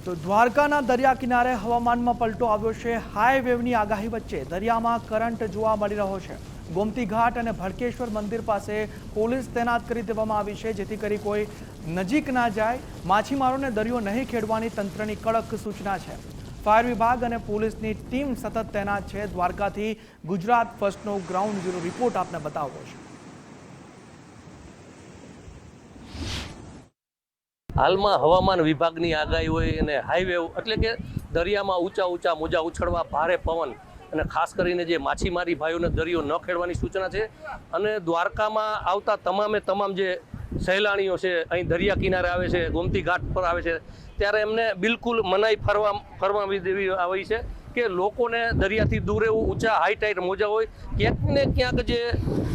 તો દ્વારકાના દરિયા કિનારે હવામાનમાં પલટો આવ્યો છે। હાઈ વેવની આગાહી વચ્ચે દરિયામાં કરંટ જોવા મળી રહ્યો છે। ગોમતી ઘાટ અને ભડકેશ્વર મંદિર પાસે પોલીસ તૈનાત કરી દેવામાં આવી છે, જેથી કરી કોઈ નજીક ના જાય। માછીમારોને દરિયો નહીં ખેડવાની તંત્રની કડક સૂચના છે। ફાયર વિભાગ અને પોલીસની ટીમ સતત તૈનાત છે। દ્વારકાથી ગુજરાત ફર્સ્ટનો ગ્રાઉન્ડ ઝીરો રિપોર્ટ આપને બતાવ્યો છે। હાલમાં હવામાન વિભાગની આગાહી હોય અને હાઈવે એટલે કે દરિયામાં ઊંચા મોજા ઉછળવા, ભારે પવન અને ખાસ કરીને જે માછીમારી ભાઈઓને દરિયો ન ખેડવાની સૂચના છે। અને દ્વારકામાં આવતા તમામ જે સહેલાણીઓ છે, અહીં દરિયા કિનારે આવે છે, ગોમતી ઘાટ પર આવે છે, ત્યારે એમને બિલકુલ મનાઈ ફરમાવી દેવી આવી છે કે લોકોને દરિયાથી દૂર રહેવું। ઊંચા હાઈ ટાઈડ મોજા હોય, ક્યાંક ને ક્યાંક જે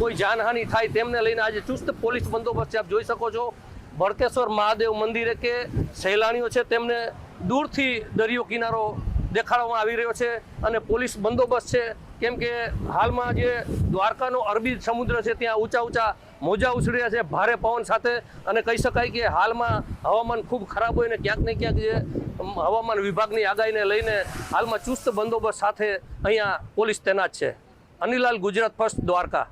કોઈ જાનહાનિ થાય તેમને લઈને આજે ચુસ્ત પોલીસ બંદોબસ્ત છે। આપ જોઈ શકો છો ભડકેશ્વર મહાદેવ મંદિરે કે સહેલાણીઓ છે તેમને દૂરથી દરિયો કિનારો દેખાડવામાં આવી રહ્યો છે અને પોલીસ બંદોબસ્ત છે, કેમ કે હાલમાં જે દ્વારકાનો અરબી સમુદ્ર છે ત્યાં ઊંચા મોજા ઉછળ્યા છે ભારે પવન સાથે। અને કહી શકાય કે હાલમાં હવામાન ખૂબ ખરાબ હોય ને ક્યાંક ને ક્યાંક જે હવામાન વિભાગની આગાહીને લઈને હાલમાં ચુસ્ત બંદોબસ્ત સાથે અહીંયા પોલીસ તૈનાત છે। અનિલાલ, ગુજરાત ફર્સ્ટ, દ્વારકા।